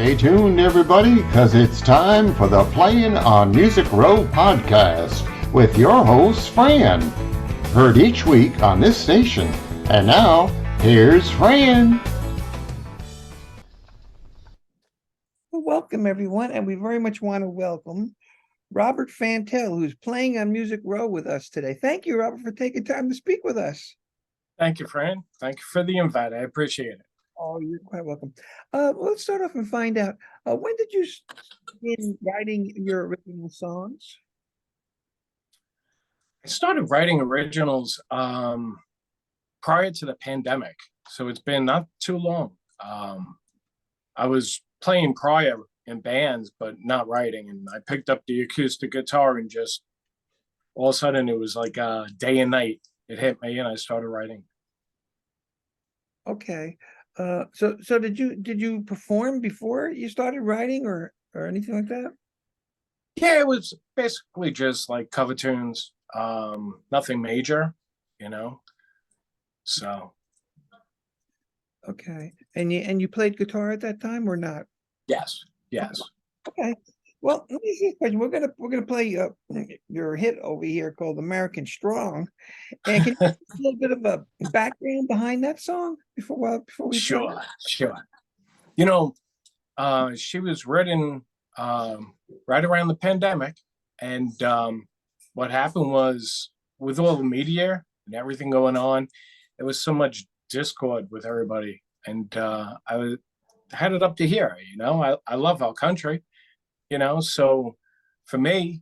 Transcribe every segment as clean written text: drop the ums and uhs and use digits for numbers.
Stay tuned, everybody, because it's time for the Playin on Music Row podcast with your host, Fran. Heard each week on this station. And now, here's Fran. Well, welcome, everyone, and we very much want to welcome Robert Fantel, who's playing on Music Row with us today. Thank you, Robert, for taking time to speak with us. Thank you, Fran. Thank you for the invite. I appreciate it. Oh, you're quite welcome. Let's start off and find out, when did you begin writing your original songs? I started writing originals prior to the pandemic, so it's been not too long. I was playing prior in bands, but not writing, and I picked up the acoustic guitar and just all of a sudden it was like day and night. It hit me, and I started writing. Okay. So did you perform before you started writing or anything like that? Yeah, it was basically just like cover tunes, nothing major, you know. So. Okay. And you played guitar at that time or not? Yes. Okay. Well, let me see a question. We're gonna play your hit over here called "American Strong," and can you give us a little bit of a background behind that song before we Sure. You know, she was written right around the pandemic, and what happened was with all the media and everything going on, there was so much discord with everybody, and I had it up to here. You know, I love our country. You know, so for me,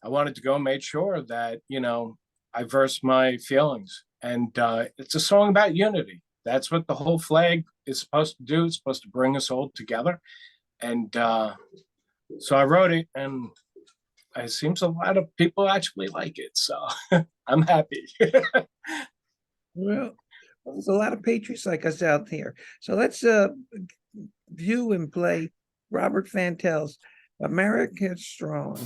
I wanted to go and make sure that, you know, I versed my feelings. And it's a song about unity. That's what the whole flag is supposed to do. It's supposed to bring us all together. And so I wrote it, and it seems a lot of people actually like it. So I'm happy. Well, there's a lot of patriots like us out there. So let's view and play Robert Fantel's American Strong.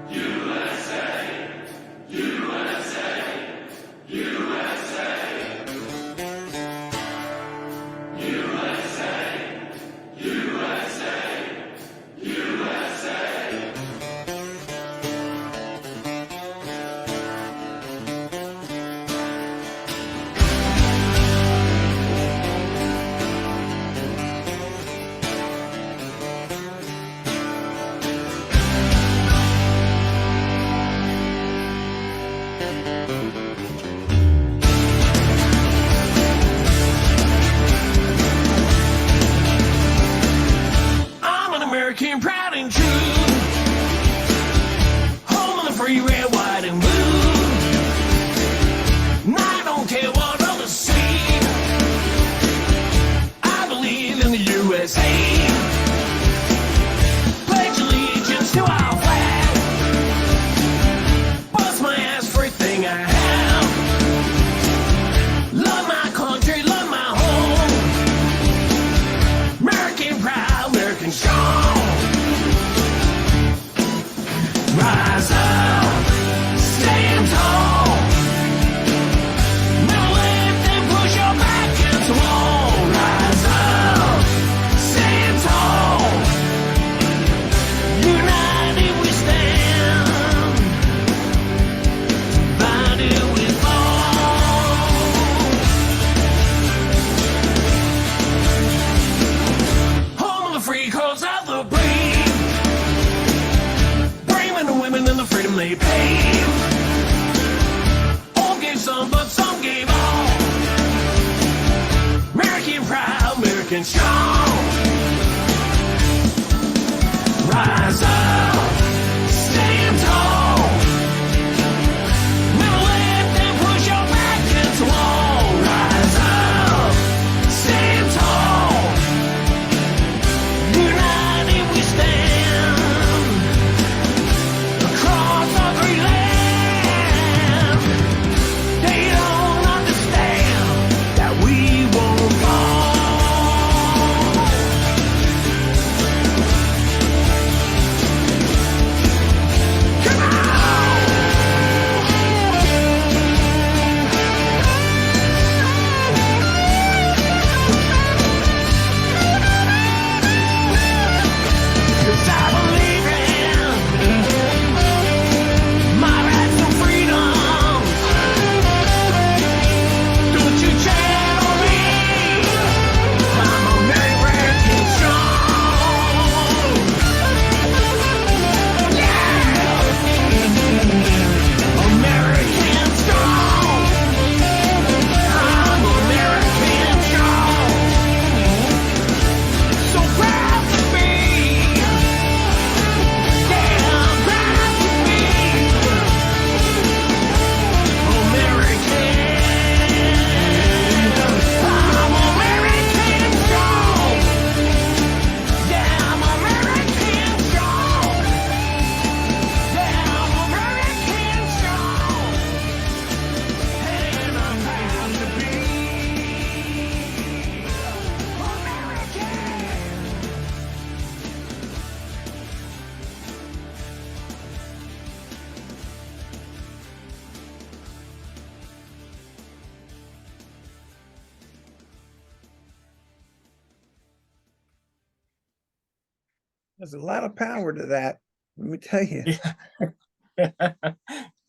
USA, USA, USA, USA, USA, USA. American proud and true, home of the free, red, white, and blue. And I don't care what others say, I believe in the USA. Pledge allegiance to our flag, bust my ass for everything I have. Love my country, love my home. American proud, American strong. Rise up, stand tall. Never let them push your back against the wall. Rise up, stand tall. United we stand, divided we fall. Home of the free, cause of the brave. Women and the freedom they pave. All gave some, but some gave all. American proud, American strong. Rise up, stand tall. Never let them push your back against the wall. Rise up, stand tall. United we stand. There's a lot of power to that. Let me tell you.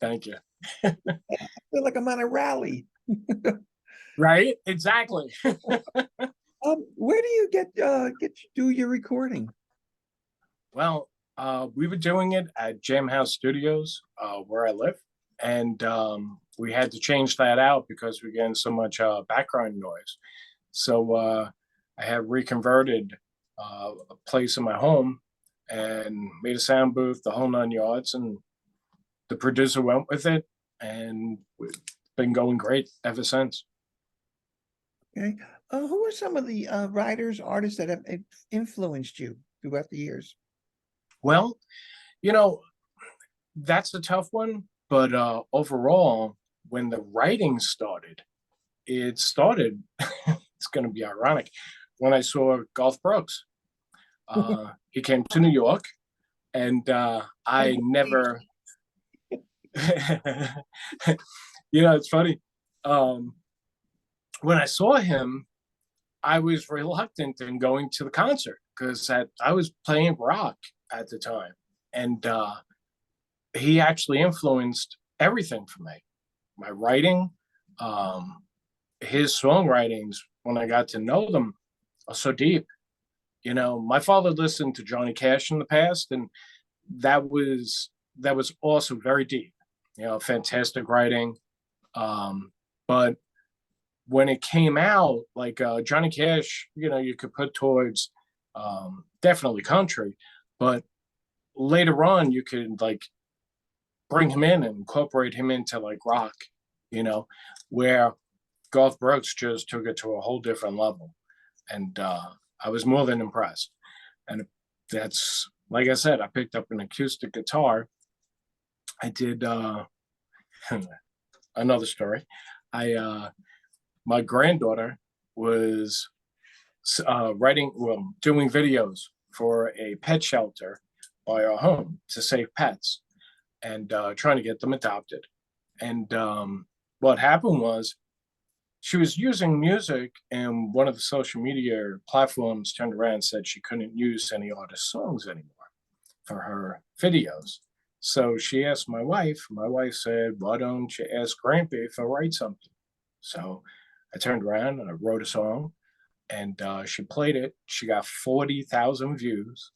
Thank you. I feel like I'm on a rally. Right? Exactly. Where do you get to do your recording? Well, we were doing it at Jam House Studios, where I live, and we had to change that out because we're getting so much background noise. So I have reconverted a place in my home and made a sound booth, the whole 9 yards, and the producer went with it, and we've been going great ever since. Okay. Who are some of the writers, artists that have influenced you throughout the years? Well, you know, that's a tough one, but overall, when the writing started, it started, it's going to be ironic, when I saw Garth Brooks. He came to New York, and I never, it's funny. When I saw him, I was reluctant in going to the concert because I was playing rock at the time. And he actually influenced everything for me. My writing, his songwritings, when I got to know them, are so deep. My father listened to Johnny Cash in the past, and that was also very deep. Fantastic writing. But when it came out, like Johnny Cash, you could put towards definitely country, but later on you could like bring him in and incorporate him into like rock, where Garth Brooks just took it to a whole different level. And I was more than impressed. And that's, like I said, I picked up an acoustic guitar. I did another story. My granddaughter was doing videos for a pet shelter by our home to save pets and trying to get them adopted. And what happened was she was using music, and one of the social media platforms turned around and said she couldn't use any artist songs anymore for her videos. So she asked my wife. My wife said, "Why don't you ask Grampy if I'll write something?" So I turned around and I wrote a song, and she played it. She got 40,000 views.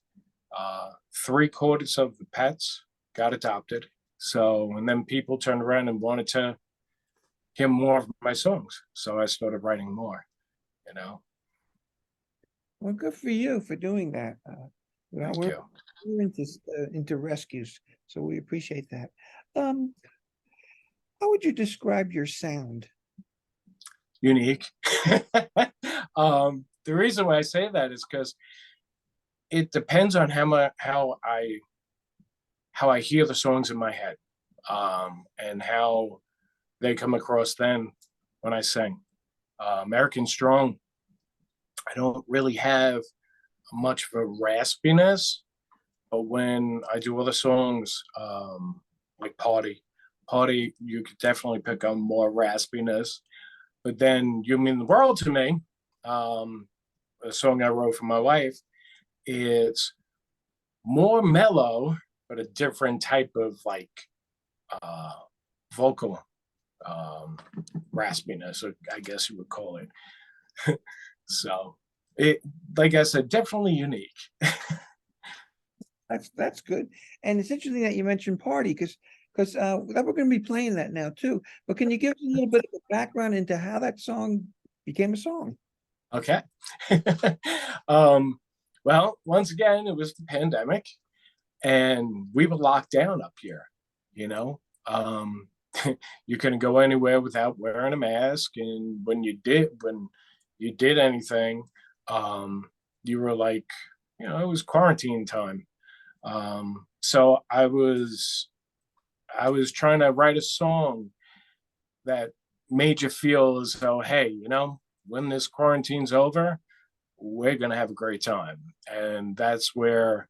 3/4 of the pets got adopted. So, and then people turned around and wanted to hear more of my songs. So I started writing more, Well, good for you for doing that. Thank We're you. into rescues, so we appreciate that. How would you describe your sound? Unique. The reason why I say that is because it depends on how I hear the songs in my head, and how they come across then when I sing. American Strong, I don't really have much of a raspiness, but when I do other songs, like Party, you could definitely pick up more raspiness. But then You Mean the World to Me, a song I wrote for my wife, it's more mellow, but a different type of like vocal raspiness, I guess you would call it. So it, like I said, definitely unique. That's good. And it's interesting that you mentioned Party because we're going to be playing that now too. But can you give us a little bit of a background into how that song became a song? Okay. Well, once again, it was the pandemic, and we were locked down up here. You know, you couldn't go anywhere without wearing a mask, and when you did anything, you were like, it was quarantine time. So I was trying to write a song that made you feel as though, hey, when this quarantine's over, we're gonna have a great time. And that's where,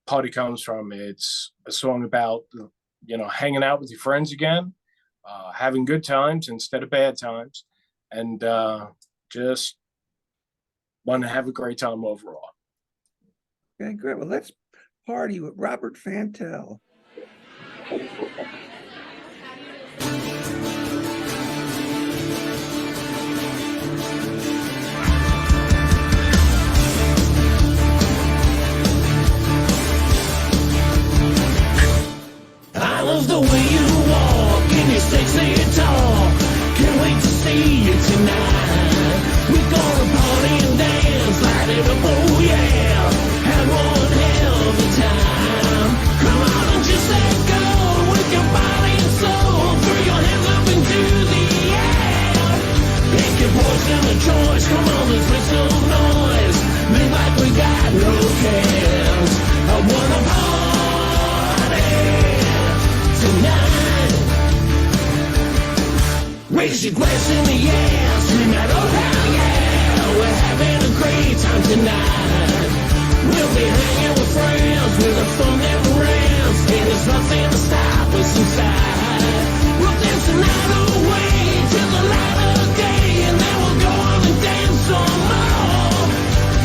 Party comes from. It's a song about, hanging out with your friends again, having good times instead of bad times, and just want to have a great time overall. Okay, great. Well, let's party with Robert Fantel. I love the way you walk and you're sexy and tall. Can't wait to see you tonight. We're gonna party and dance, light it up, oh yeah. Have one hell of a time. Come on and just let go with your body and soul. Throw your hands up into the air. Pick your poison of choice. Come on, let's make some noise. Live like we got no cares. I wanna party tonight. Raise your glass in the air, scream out, oh hell yeah. We're having a great time tonight. We'll be hanging with friends, with the fun never ends. And there's nothing to stop us inside. We'll dance the night away till the light of day. And then we'll go on and dance some more.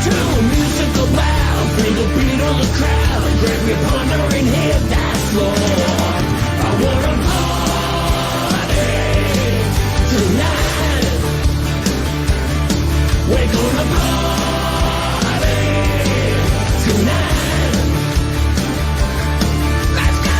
Till the music loud, bring the beat on the crowd. Grab your partner and hit that floor. I wanna party tonight. We're gonna party tonight. Let's go!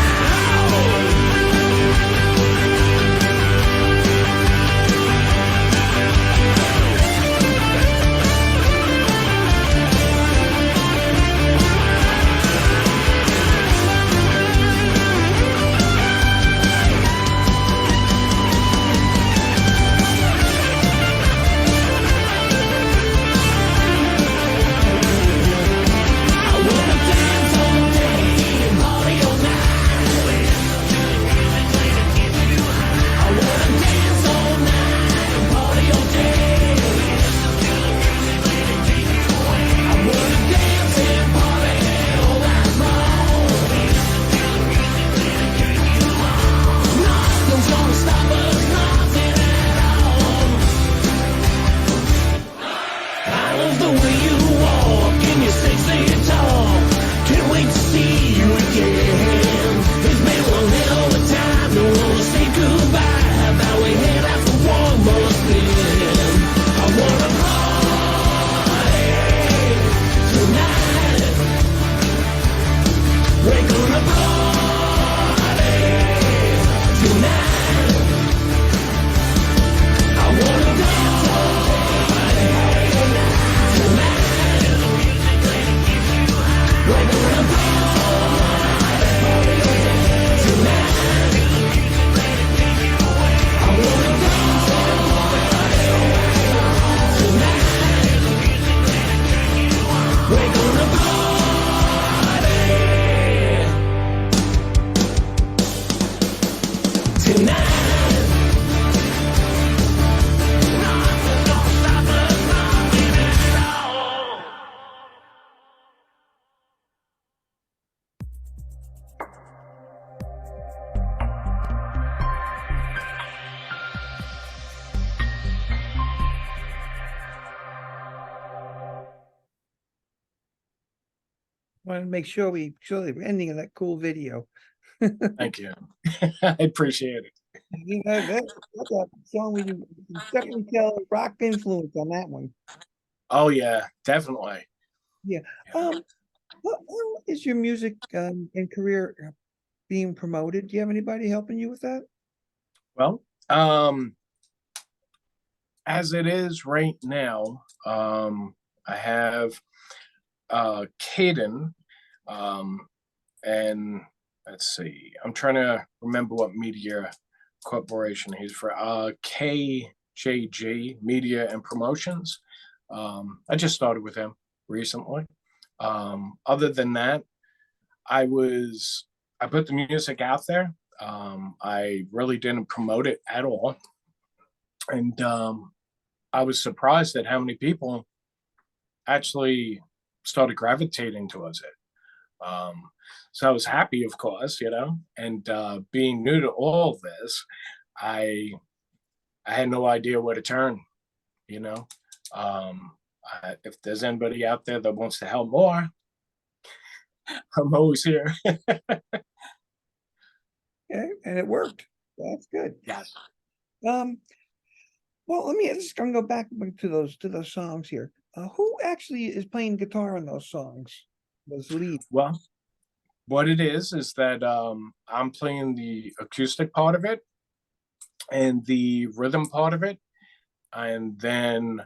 Want to make sure we show the ending of that cool video. Thank you. I appreciate it. You know, that's a song we can definitely tell a rock influence on that one. Oh yeah, definitely. Yeah. How is your music and career being promoted? Do you have anybody helping you with that? Well, as it is right now, I have Caden, and let's see, I'm trying to remember what media corporation he's for. KJG Media and Promotions. I just started with him recently. Other than that, I put the music out there. I really didn't promote it at all. And I was surprised at how many people actually started gravitating towards it. So I was happy, of course, and being new to all of this, I had no idea where to turn, If there's anybody out there that wants to help more, I'm always here. Okay, and it worked. That's good. Yes. Um, well, let me just gonna go back to those songs here. Who actually is playing guitar in those songs? Those lead. Well, what it is that I'm playing the acoustic part of it and the rhythm part of it, and then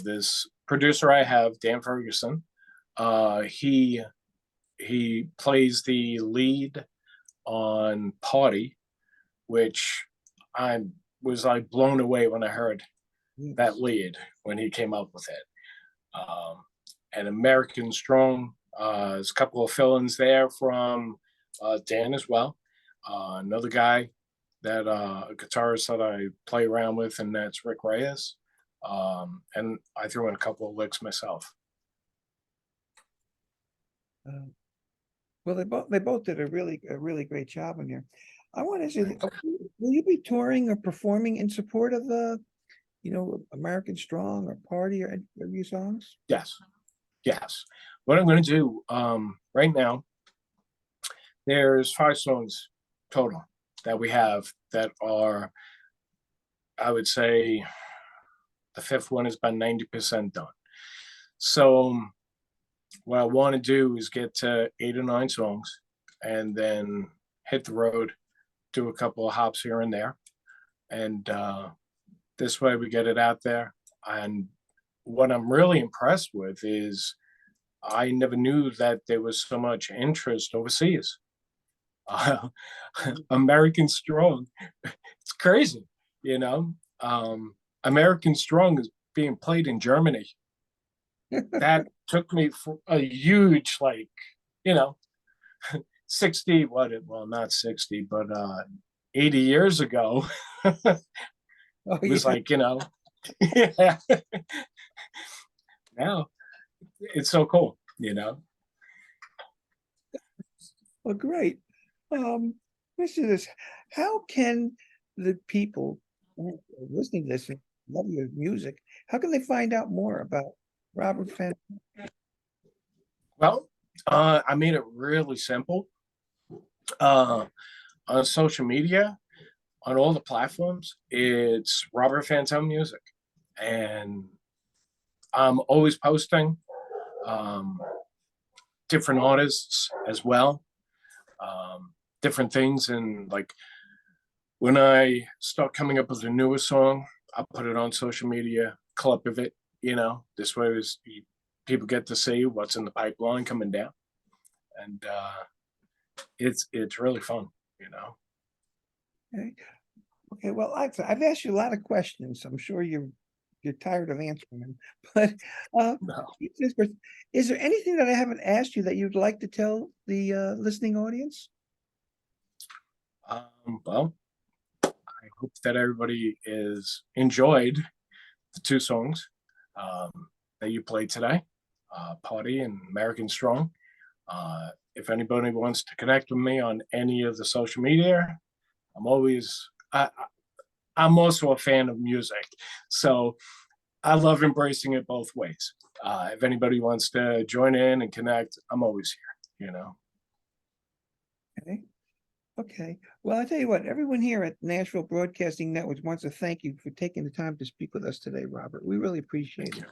this producer I have, Dan Ferguson, he plays the lead on Party, which I was like blown away when I heard that lead when he came up with it. And American Strong, there's a couple of fill-ins there from Dan as well. Another guy that a guitarist that I play around with, and that's Rick Reyes. And I threw in a couple of licks myself. Well, they both did a really great job in here. I want to say, will you be touring or performing in support of American Strong or Party or any of your songs? Yes, yes. What I'm going to do right now, there's 5 songs total that we have that are, I would say, the 5th one is about 90% done. So what I want to do is get to 8 or 9 songs and then hit the road, do a couple of hops here and there. And this way we get it out there. And what I'm really impressed with is I never knew that there was so much interest overseas. American Strong, it's crazy, you know. American Strong is being played in Germany. That took me for a huge, 60, well, not 60, but 80 years ago. Oh, It was yeah. like, yeah. Now it's so cool, Well, great. Let's do this. How can the people who are listening to this and love your music, how can they find out more about Robert Fantel? Well, I made it really simple. On social media, on all the platforms, it's Robert Fantel Music. And I'm always posting different artists as well, different things. And like when I start coming up with a newer song, I'll put it on social media, clip of it, this way people get to see what's in the pipeline coming down. And it's really fun. Okay. Okay, well, I've asked you a lot of questions. I'm sure you're tired of answering them. But No. is there anything that I haven't asked you that you'd like to tell the listening audience? Well, I hope that everybody is enjoyed the 2 songs that you played today, Party and American Strong. If anybody wants to connect with me on any of the social media, I'm also a fan of music, so I love embracing it both ways. If anybody wants to join in and connect, I'm always here, Okay. Okay. Well, I tell you what, everyone here at Nashville Broadcasting Network wants to thank you for taking the time to speak with us today, Robert. We really appreciate it.